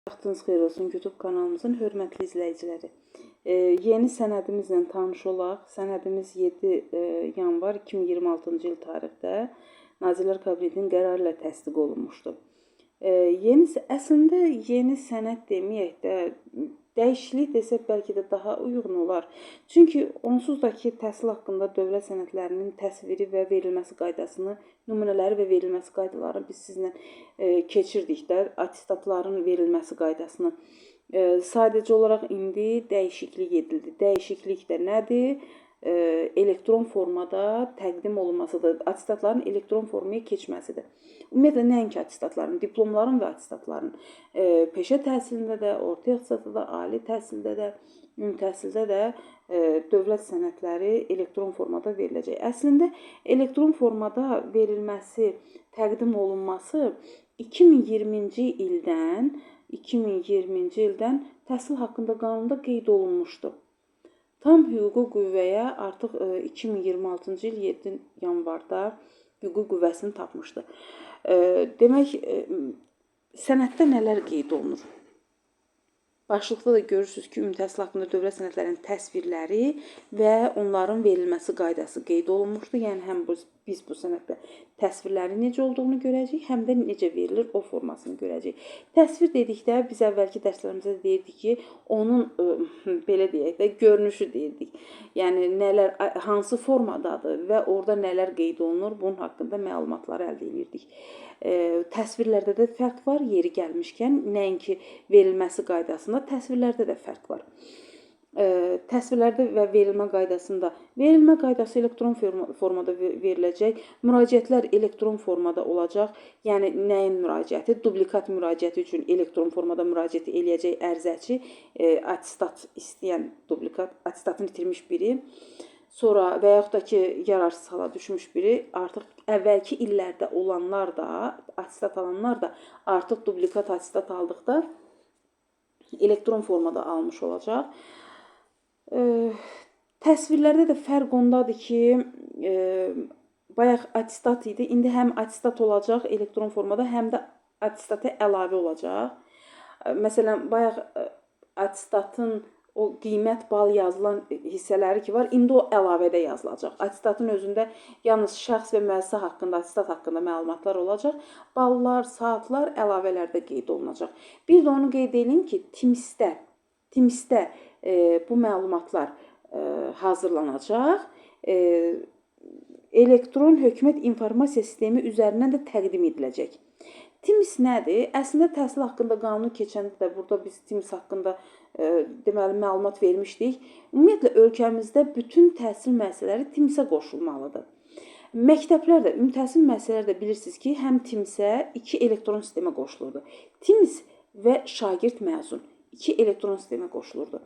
Vaxtınız xeyir olsun YouTube kanalımızın hörmətli izləyiciləri. Yeni sənədimizlə tanış olaq. Sənədimiz 7 yanvar 2026-cı il tarixdə Nazirlər Kabinetinin qərarı ilə təsdiq olunmuşdur. Əslində yeni sənəd deməyək də, dəyişiklik desək bəlkə də daha uyğun olar. Çünki onsuz da ki, təhsil haqqında dövlət sənədlərinin təsviri və verilməsi qaydasını, nümunələri və verilməsi qaydalarını biz sizlə keçirdik də, attestatların verilməsi qaydasını. Sadəcə olaraq indi dəyişiklik edildi. Dəyişiklik də nədir? Elektron formada təqdim olunmasıdır. Attestatların elektron formaya keçməsidir. Ümumiyyətlə, nəinki attestatların, diplomların və attestatların peşə təhsilində də, orta ixtisasda da, ali təhsildə də, ümumi təhsildə də dövlət sənədləri elektron formada veriləcək. Əslində, elektron formada verilməsi, təqdim olunması 2020-ci ildən təhsil haqqında qanunda qeyd olunmuşdur. Tam hüquqi qüvvəyə artıq 2026-cı il 7 yanvarda hüquqi qüvvəsini tapmışdı. Demək, sənəddə nələr qeyd olunur? Başlıqda da görürsünüz ki, ümumi təhsil haqqında dövlət sənədlərinin təsvirləri və onların verilməsi qaydası qeyd olunmuşdur. Yəni, həm biz bu sənəddə təsvirlərin necə olduğunu görəcəyik, həm də necə verilir, o formasını görəcəyik. Təsvir dedikdə, biz əvvəlki dərslərimizdə deyirdik ki, onun, belə deyək də, görünüşü deyirdik. Yəni, hansı formadadır və orada nələr qeyd olunur, bunun haqqında məlumatları əldə edirdik. Təsvirlərdə də fərq var, yeri gəlmişkən, nəinki verilməsi qaydasında, təsvirlərdə də fərq var. Təsvirlərdə və verilmə qaydasında, verilmə qaydası elektron formada veriləcək, müraciətlər elektron formada olacaq, yəni nəyin müraciəti? Dublikat müraciəti üçün elektron formada müraciət eləyəcək ərizəçi, attestat istəyən dublikat, attestatını itirmiş biri, sonra və yaxud da ki, yararsız hala düşmüş biri, artıq əvvəlki illərdə olanlar da, attestat alanlar da artıq dublikat attestat aldıqda elektron formada almış olacaq. Təsvirlərdə də fərq ondadır ki, bayaq attestat idi, indi həm attestat olacaq elektron formada, həm də attestata əlavə olacaq. Məsələn, bayaq attestatın o qiymət bal yazılan hissələri ki var, indi o əlavədə yazılacaq. Attestatın özündə yalnız şəxs və müəssisə haqqında, attestat haqqında məlumatlar olacaq. Ballar, saatlar əlavələrdə qeyd olunacaq. Bir də onu qeyd edeyim ki, TIMS-də bu məlumatlar hazırlanacaq. Elektron hökumət informasiya sistemi üzərindən də təqdim ediləcək. TIMS nədir? Əslində, təhsil haqqında qanunu keçəndə də burada biz TIMS haqqında deməli, məlumat vermişdik. Ümumiyyətlə, ölkəmizdə bütün təhsil müəssisələri TIMS-ə qoşulmalıdır. Məktəblər də, ümumi təhsil müəssisələri də bilirsiniz ki, həm TIMS-ə 2 elektron sistemə qoşulurdu. TIMS və şagird məzun 2 elektron sistemə qoşulurdu.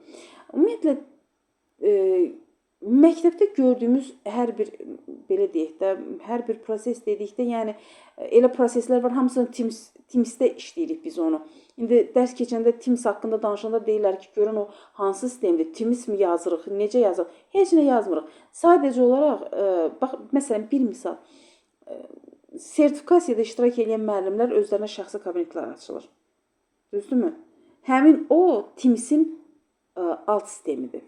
Ümumiyyətlə, məktəbdə gördüyümüz hər bir, belə deyək də, hər bir proses dedikdə, yəni elə proseslər var, hamısını TIMS-də işləyirik biz onu. İndi dərs keçəndə TIMS haqqında danışanda deyirlər ki, görün o hansı sistemdir, TIMS mi yazırıq, necə yazırıq? Heç nə yazmırıq. Sadəcə olaraq, bax, məsələn, bir misal, sertifikasiyada iştirak edən müəllimlər özlərinə şəxsi kabinetlər açılır. Düzdürmü? Həmin o TIMS-in alt sistemidir.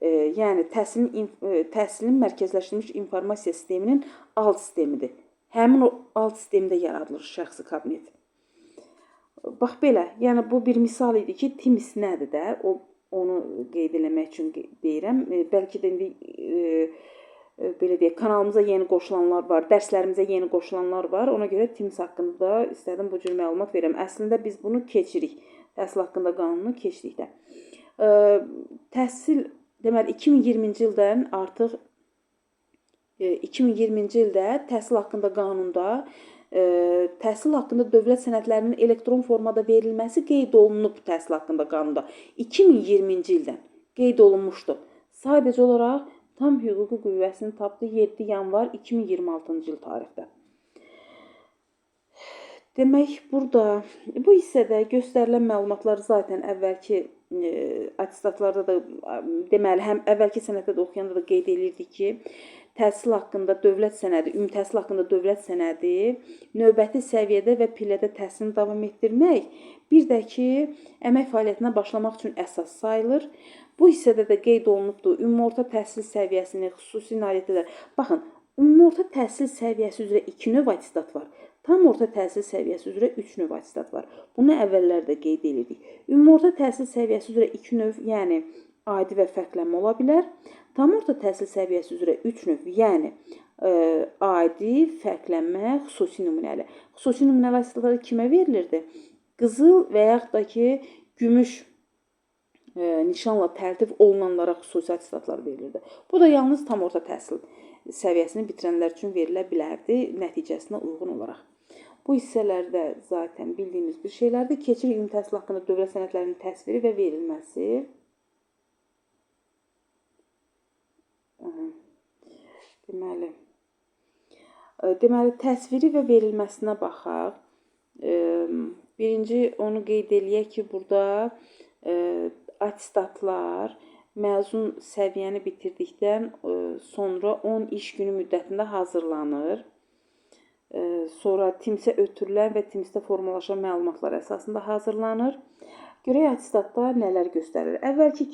Yəni, təhsilin mərkəzləşdirilmiş informasiya sisteminin alt sistemidir. Həmin o alt sistemdə yaradılır şəxsi kabinet. Bax, belə, yəni bu bir misal idi ki, TIMS nədir də, onu qeyd eləmək üçün deyirəm. Bəlkə də indi, belə deyək, kanalımıza yeni qoşulanlar var, dərslərimizə yeni qoşulanlar var. Ona görə TIMS haqqında istədim bu cür məlumat verirəm. Əslində, biz bunu keçirik. Təhsil haqqında qanunu keçdik də. Təhsil, deməli, 2020-ci ildən artıq 2020-ci ildə təhsil haqqında qanunda təhsil haqqında dövlət sənədlərinin elektron formada verilməsi qeyd olunub təhsil haqqında qanunda. 2020-ci ildən qeyd olunmuşdur. Sadəcə olaraq tam hüquqi qüvvəsini tapdı 7 yanvar 2026-cı il tarixdə. Demək, burada, bu hissədə göstərilən məlumatlar zaten əvvəlki attestatlarda da, deməli, həm əvvəlki sənəddə də oxuyanda da qeyd edirdik ki, təhsil haqqında dövlət sənədi, ümumi təhsil haqqında dövlət sənədi, növbəti səviyyədə və pillədə təhsilini davam etdirmək, bir də ki, əmək fəaliyyətinə başlamaq üçün əsas sayılır. Bu hissədə də qeyd olunubdur, ümumi orta təhsil səviyyəsini, xüsusi nailiyyətlər. Baxın, ümumi orta təhsil səviyyəsi üzrə 2 növ attestat var. Tam orta təhsil səviyyəsi üzrə 3 növ attestat var. Bunu əvvəllər də qeyd edirik. Ümumi orta təhsil səviyyəsi üzrə 2 növ, yəni adi və fərqlənmə ola bilər. Tam orta təhsil səviyyəsi üzrə 3 növ, yəni adi, fərqlənmə, xüsusi nümunəli. Xüsusi nümunəli attestatlar kimə verilirdi? Qızıl və yaxud da ki, gümüş nişanla tərtib olunanlara xüsusi attestatlar verilirdi. Bu da yalnız tam orta təhsil səviyyəsini bitirənlər üçün verilə bilərdi nəticəsinə uyğun olaraq. Bu hissələrdə zaten bildiyimiz bir şeylərdir. Keçirik ümumi təhsil haqqında dövlət sənədlərinin təsviri və verilməsi. Deməli, təsviri və verilməsinə baxaq. Birinci onu qeyd eləyək ki, burada attestatlar məzun səviyyəni bitirdikdən sonra 10 iş günü müddətində hazırlanır. Sonra TIMS-ə ötürülən və TIMS-də formalaşan məlumatlar əsasında hazırlanır. Görək attestatda nələr göstərilir. Əvvəlki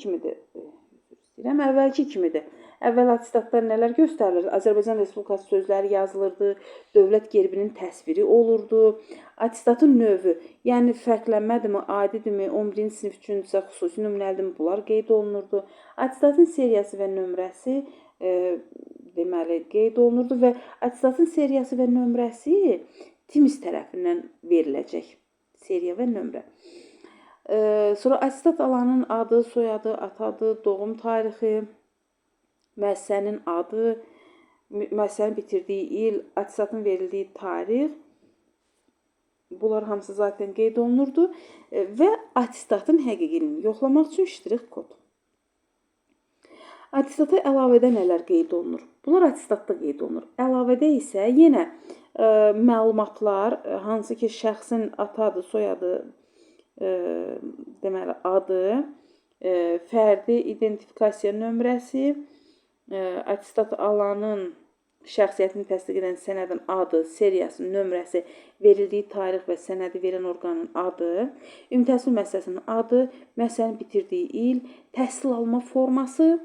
kimidir. Əvvəl attestatda nələr göstərilir? Azərbaycan Respublikası sözləri yazılırdı, dövlət gerbinin təsviri olurdu. Attestatın növü, yəni fərqlənmədirmi, adidirmi, 11-ci sinif üçüncüsə xüsusi nümunəlidirmi, bunlar qeyd olunurdu. Attestatın seriyası və nömrəsi deməli qeyd olunurdu və attestatın seriyası və nömrəsi TIMS tərəfindən veriləcək. Seriya və nömrə. Sonra attestat alanın adı, soyadı, ata adı, doğum tarixi, müəssisənin adı, müəssisənin bitirdiyi il, attestatın verildiyi tarix. Bunlar hamısı zaten qeyd olunurdu və attestatın həqiqiliyini yoxlamaq üçün ştrix kod. Attestata əlavədə nələr qeyd olunur? Bunlar attestatda qeyd olunur. Əlavədə isə yenə məlumatlar, hansı ki, şəxsin ata adı, soyadı, deməli adı, fərdi identifikasiya nömrəsi, attestat alanın şəxsiyyətini təsdiq edən sənədin adı, seriyası, nömrəsi, verildiyi tarix və sənədi verən orqanın adı, ümumi təhsil müəssisəsinin adı, müəssisənin bitirdiyi il, təhsil alma forması.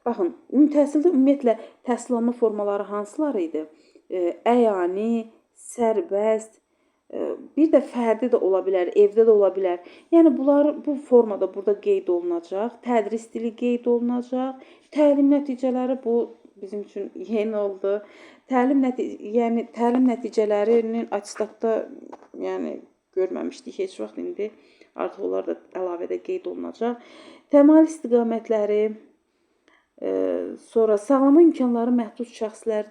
Baxın, ümumi təhsildə ümumiyyətlə təhsil alma formaları hansılar idi? Əyani, sərbəst, bir də fərdi də ola bilər, evdə də ola bilər. Yəni, bu formada burada qeyd olunacaq, tədris dili qeyd olunacaq, təlim nəticələri, bu bizim üçün yeni oldu. Təlim nəticələrinin attestatda görməmişdik heç vaxt, indi artıq onlar da əlavədə qeyd olunacaq. Təmayül istiqamətləri, sonra sağlama imkanları məhdud şəxslər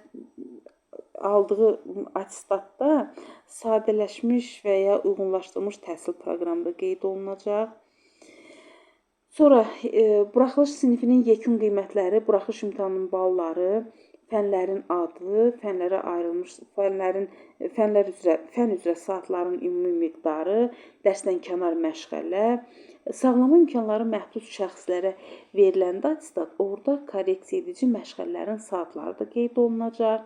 aldığı attestatda sadələşmiş və ya uyğunlaşdırılmış təhsil proqramında qeyd olunacaq. Sonra buraxılış sinifinin yekun qiymətləri, buraxılış imtahanının balları, fənlərin adı, fənlərə ayrılmış fən üzrə saatların ümumi miqdarı, dərsdən kənar məşğələ, sağlama imkanları məhdud şəxslərə veriləndə attestat, orada korreksiya edici məşğələlərin saatları da qeyd olunacaq.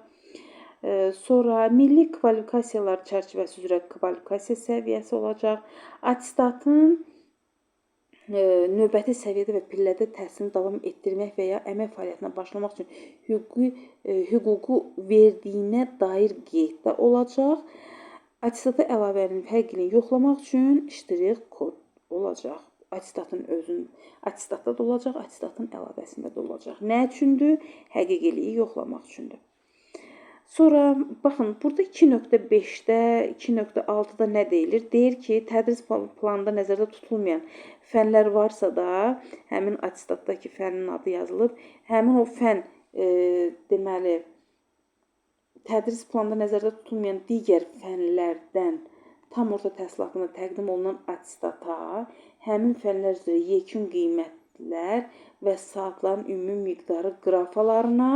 Sonra milli kvalifikasiyalar çərçivəsi üzrə kvalifikasiya səviyyəsi olacaq. Attestatın növbəti səviyyədə və pillədə təhsilini davam etdirmək və ya əmək fəaliyyətinə başlamaq üçün hüququ verdiyinə dair qeyd də olacaq. Attestata əlavənin həqiqiliyini yoxlamaq üçün ştrix kod olacaq. Attestatda da olacaq, attestatın əlavəsində də olacaq. Nə üçündür? Həqiqiliyi yoxlamaq üçündür. Sonra, baxın, burada 2.5-də, 2.6-da nə deyilir? Deyir ki, tədris planında nəzərdə tutulmayan fənlər varsa da, həmin attestatdakı fənin adı yazılıb, həmin o fən, deməli, tədris planında nəzərdə tutulmayan digər fənlərdən tam orta təhsil haqqında təqdim olunan attestata, həmin fənlər üzrə yekun qiymətlər və saatların ümumi miqdarı qrafalarına,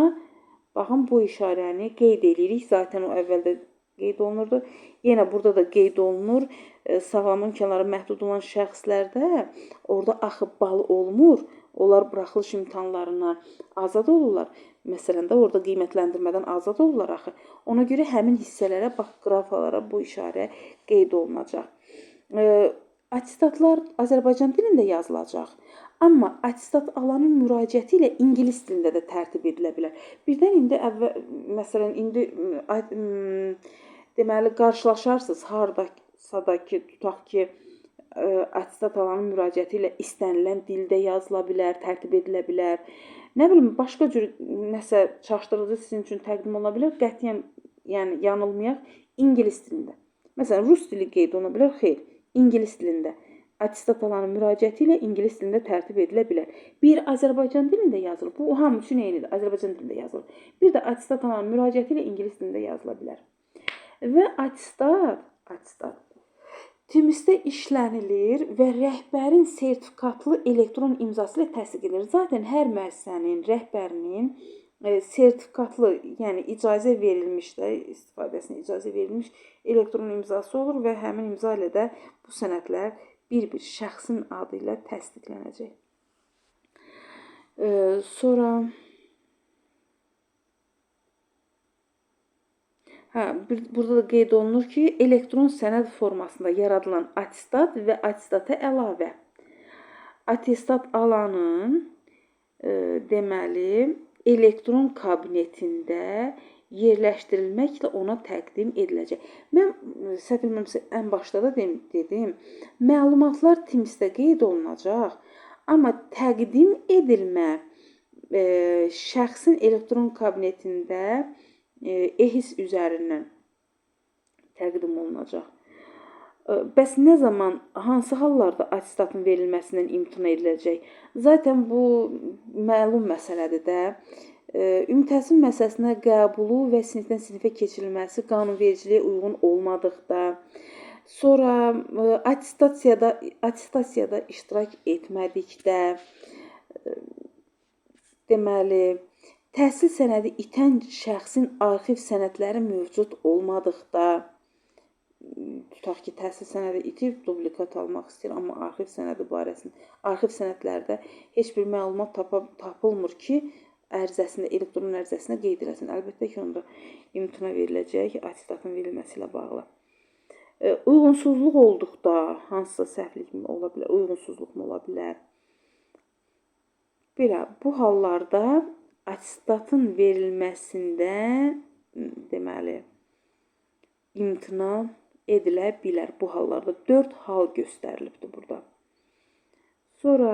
baxın, bu işarəni qeyd edirik. Zaten o əvvəldə qeyd olunurdu. Yenə burada da qeyd olunur. Sağlama imkanları məhdud olan şəxslərdə orada axı bal olmur. Onlar buraxılış imtahanlarından azad olurlar. Məsələn də orada qiymətləndirmədən azad olurlar axı. Ona görə həmin hissələrə, bax qrafalara bu işarə qeyd olunacaq. Attestatlar Azərbaycan dilində yazılacaq. Amma attestat alanın müraciəti ilə ingilis dilində də tərtib edilə bilər. Birdən indi məsələn indi deməli qarşılaşarsınız hardasa da ki, tutaq ki, attestat alanın müraciəti ilə istənilən dildə yazıla bilər, tərtib edilə bilər. Nə bilim, başqa cür nəsə çaşdırıcı sizin üçün təqdim ola bilər. Qətiyyən, yəni yanılmayaq, ingilis dilində. Məsələn, rus dili qeyd oluna bilər, xeyr, ingilis dilində. Attestat alanın müraciəti ilə ingilis dilində tərtib edilə bilər. Bir Azərbaycan dilində yazılır. Bu hamı üçün eynidir. Azərbaycan dilində yazılır. Bir də attestat alanın müraciəti ilə ingilis dilində yazıla bilər. Və attestat TİMİS-də işlənilir və rəhbərin sertifikatlı elektron imzası ilə təsdiq edilir. Zaten hər müəssisənin rəhbərinin sertifikatlı, yəni icazə verilmiş də, istifadəsinə icazə verilmiş elektron imzası olur və həmin imza ilə də bu sənədlər bir-bir şəxsin adı ilə təsdiqlənəcək. Sonra burada da qeyd olunur ki, elektron sənəd formasında yaradılan attestat və attestata əlavə attestat alanın deməli elektron kabinetində yerləşdirilməklə ona təqdim ediləcək. Mən səhv bilmirəmsə ən başda da dedim, məlumatlar TİMİS-də qeyd olunacaq, amma təqdim edilmə şəxsin elektron kabinetində EHİS üzərindən təqdim olunacaq. Bəs nə zaman, hansı hallarda attestatın verilməsindən imtina ediləcək? Zaten bu məlum məsələdir də. Ümumi təhsil müəssisəsinə qəbulu və sinifdən sinifə keçirilməsi qanunvericiliyə uyğun olmadıqda, sonra attestatiyada iştirak etmədikdə, deməli, təhsil sənədi itən şəxsin arxiv sənədləri mövcud olmadıqda, tutaq ki, təhsil sənədi itib, dublikat almaq istəyir, amma arxiv sənədi barəsində, arxiv sənədlərdə heç bir məlumat tapılmır ki, ərizəsində, elektron ərizəsində qeyd eləsin. Əlbəttə ki, onda imtina veriləcək attestatın verilməsi ilə bağlı. Uyğunsuzluq olduqda, hansısa səhvlik mi ola bilər, uyğunsuzluq mu ola bilər? Belə, bu hallarda attestatın verilməsində deməli imtina edilə bilər. Bu hallarda 4 hal göstərilibdir burada. Sonra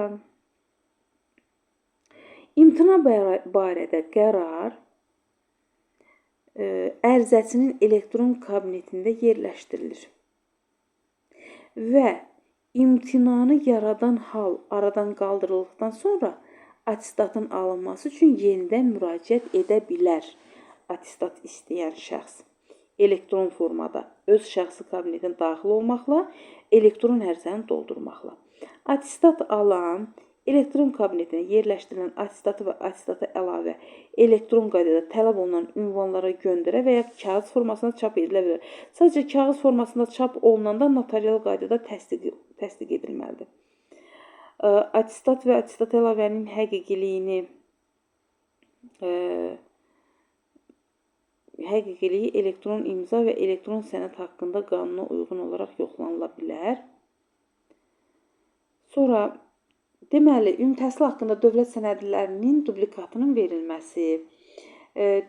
imtina barədə qərar ərizəçinin elektron kabinetində yerləşdirilir və imtinanı yaradan hal aradan qaldırıldıqdan sonra attestatın alınması üçün yenidən müraciət edə bilər. Attestat istəyən şəxs elektron formada öz şəxsi kabinetinə daxil olmaqla, elektron ərizəni doldurmaqla. Attestat alan elektron kabinetinə yerləşdirilən attestatı və attestata əlavə elektron qaydada tələb olunan ünvanlara göndərə və ya kağız formasında çap edilə bilər. Sadəcə kağız formasında çap olunanda notarial qaydada təsdiq edilməlidir. Attestat və attestat əlavənin həqiqiliyi elektron imza və elektron sənəd haqqında qanuna uyğun olaraq yoxlanıla bilər. Sonra deməli, ümumi təhsil haqqında dövlət sənədlərinin dublikatının verilməsi,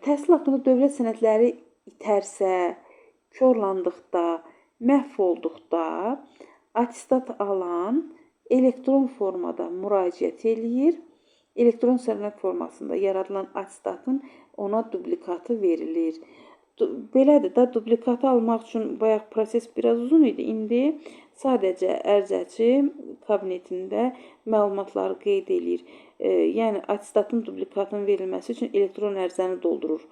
təhsil haqqında dövlət sənədləri itərsə, korlandıqda, məhv olduqda, attestat alan elektron formada müraciət eləyir. Elektron sənəd formasında yaradılan attestatın ona dublikatı verilir. Belədir də, dublikatı almaq üçün bayaq proses biraz uzun idi. İndi sadəcə ərizəçi kabinetində məlumatları qeyd edir. Yəni, attestatın dublikatının verilməsi üçün elektron ərizəni doldurur.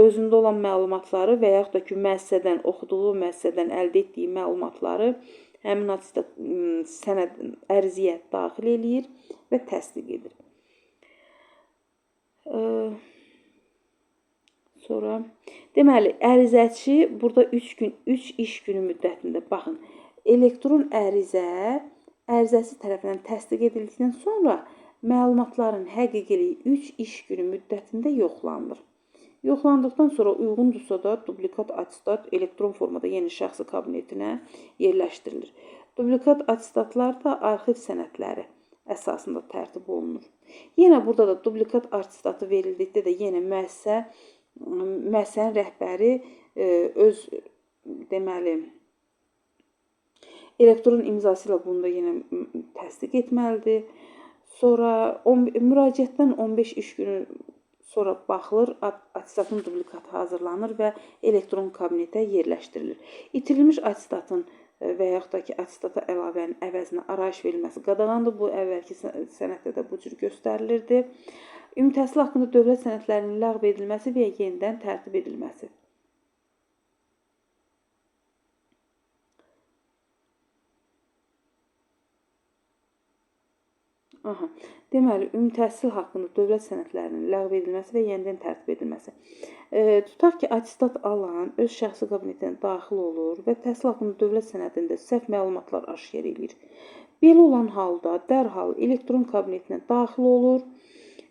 Özündə olan məlumatları və yaxud da ki, müəssisədən, oxuduğu müəssisədən əldə etdiyi məlumatları həmin attestat sənəd ərizəyə daxil eləyir və təsdiq edir. Sonra, deməli, ərizəçi burada 3 iş günü müddətində, baxın, elektron ərizə ərizəsi tərəfindən təsdiq edildikdən sonra məlumatların həqiqiliyi 3 iş günü müddətində yoxlanılır. Yoxlandıqdan sonra uyğundursa da dublikat attestat elektron formada yeni şəxsi kabinetinə yerləşdirilir. Dublikat attestatlar da arxiv sənədləri əsasında tərtib olunur. Yenə burada da dublikat attestatı verildikdə də yenə müəssisənin rəhbəri öz deməli elektron imzası ilə bunu da yenə təsdiq etməlidir. Sonra müraciətdən 15 iş günü sonra baxılır, attestatın dublikatı hazırlanır və elektron kabinetə yerləşdirilir. İtirilmiş attestatın və yaxud da ki, attestata əlavənin əvəzinə arayış verilməsi qadağandır. Bu, əvvəlki sənəddə də bu cür göstərilirdi. Ümumi təhsil haqqında dövlət sənədlərinin ləğv edilməsi və ya yenidən tərtib edilməsi. Deməli, ümumi təhsil haqqında dövlət sənədlərinin ləğv edilməsi və yenidən tərtib edilməsi. Tutaq ki, attestat alan öz şəxsi kabinetinə daxil olur və təhsil haqqında dövlət sənədində səhv məlumatlar aşkar edir. Belə olan halda dərhal elektron kabinetinə daxil olur,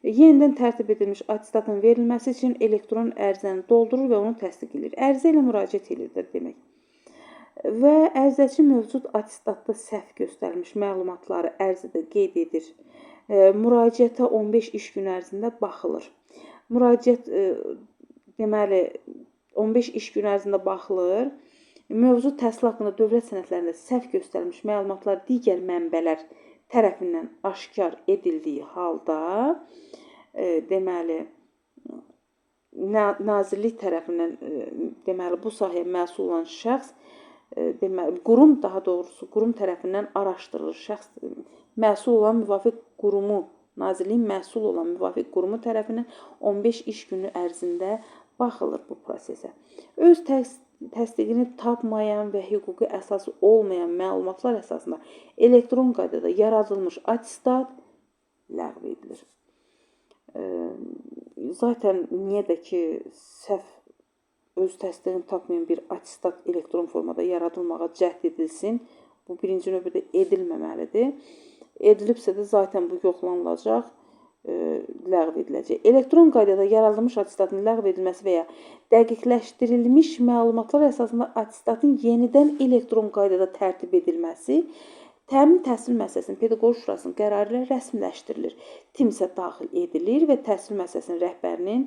yenidən tərtib edilmiş attestatın verilməsi üçün elektron ərizəni doldurur və onu təsdiq edir. Ərizə ilə müraciət edir demək. Və ərizəçi mövcud attestatda səhv göstərilmiş məlumatları ərizədə qeyd edir. Müraciətə 15 iş günü ərzində baxılır. Müraciət deməli 15 iş günü ərzində baxılır. Mövcud təhsil haqqında dövlət sənədlərində səhv göstərilmiş məlumatlar digər mənbələr tərəfindən aşkar edildiyi halda deməli nazirlik tərəfindən deməli bu sahəyə məsul olan şəxs qurum tərəfindən araşdırılır. Şəxs məsul olan müvafiq qurumu, nazirliyin məsul olan müvafiq qurumu tərəfindən 15 iş günü ərzində baxılır bu prosesə. Öz təsdiqini tapmayan və hüquqi əsası olmayan məlumatlar əsasında elektron qaydada yaradılmış attestat ləğv edilir. Zaten niyə də ki, səhv öz təsdiqini tapmayan bir attestat elektron formada yaradılmağa cəhd edilsin, bu birinci növbədə edilməməlidir. Edilibsə də zaten bu yoxlanılacaq, ləğv ediləcək. Elektron qaydada yaradılmış attestatın ləğv edilməsi və ya dəqiqləşdirilmiş məlumatlar əsasında attestatın yenidən elektron qaydada tərtib edilməsi təmin təhsil müəssisəsinin pedaqoji şurasının qərarı ilə rəsmiləşdirilir. Timsə daxil edilir və təhsil müəssisəsinin rəhbərinin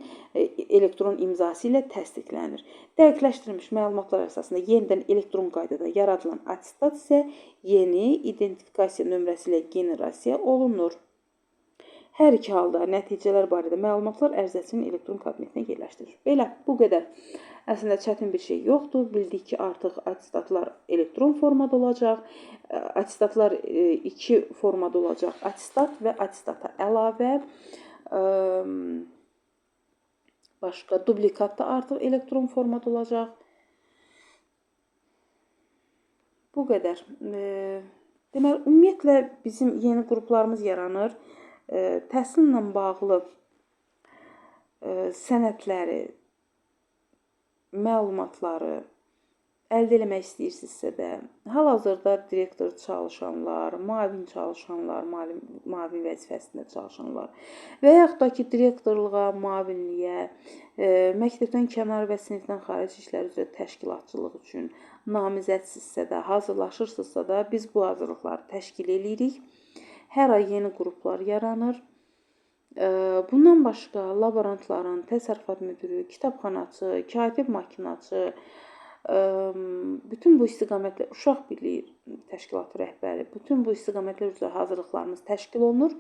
elektron imzası ilə təsdiqlənir. Dəqiqləşdirilmiş məlumatlar əsasında yenidən elektron qaydada yaradılan attestat isə yeni identifikasiya nömrəsi ilə generasiya olunur. Hər iki halda nəticələr barədə məlumatlar ərizəçinin elektron kabinetinə yerləşdirilir. Belə, bu qədər. Əslində çətin bir şey yoxdur. Bildik ki, artıq attestatlar elektron formada olacaq. Attestatlar iki formada olacaq. Attestat və attestata əlavə. Başqa dublikat da artıq elektron formada olacaq. Bu qədər. Deməli, ümumiyyətlə bizim yeni qruplarımız yaranır. Təhsillə bağlı sənədləri, məlumatları əldə eləmək istəyirsinizsə də, hal-hazırda direktor çalışanlar, müavin çalışanlar, müavin vəzifəsində çalışanlar və yaxud da ki, direktorluğa, müavinliyə, məktəbdən kənar və sinifdən xaric işlər üzrə təşkilatçılıq üçün namizədsinizsə də, hazırlaşırsınızsa da, biz bu hazırlıqları təşkil edirik. Hər ay yeni qruplar yaranır. Bundan başqa laborantların, təsərrüfat müdürü, kitabxanaçı, katib makinacı, bütün bu istiqamətlər, uşaq birliyi təşkilatı rəhbəri, bütün bu istiqamətlər üzrə hazırlıqlarımız təşkil olunur.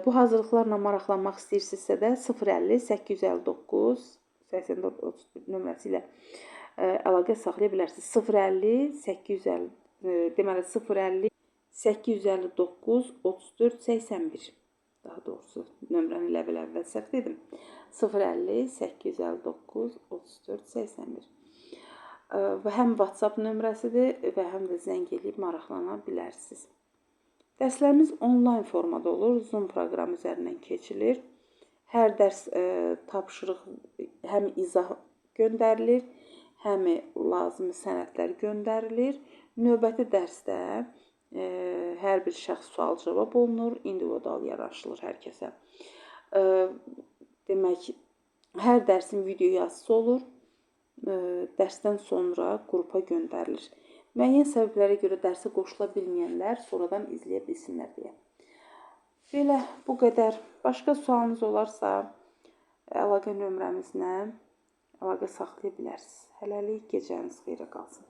Bu hazırlıqlarla maraqlanmaq istəyirsinizsə də 050 859 8431 nömrəsi ilə əlaqə saxlaya bilərsiniz. 050 850 deməli 050 859 34 81. Daha doğrusu nömrəni əvvəl səhv dedim. 050 859 34 81. Və həm WhatsApp nömrəsidir və həm də zəng edib maraqlana bilərsiniz. Dərslərimiz onlayn formada olur. Zoom proqramı üzərindən keçilir. Hər dərs tapşırıq həm izah göndərilir, həm lazımi sənədlər göndərilir. Növbəti dərsdə Hər bir şəxs sual cavab olunur, individual yaraşılır hər kəsə. Demək, hər dərsin video yazısı olur. Dərsdən sonra qrupa göndərilir. Müəyyən səbəblərə görə dərsə qoşula bilməyənlər sonradan izləyə bilsinlər deyə. Belə, bu qədər. Başqa sualınız olarsa, əlaqə nömrəmizlə əlaqə saxlaya bilərsiniz. Hələlik gecəniz xeyrə qalsın.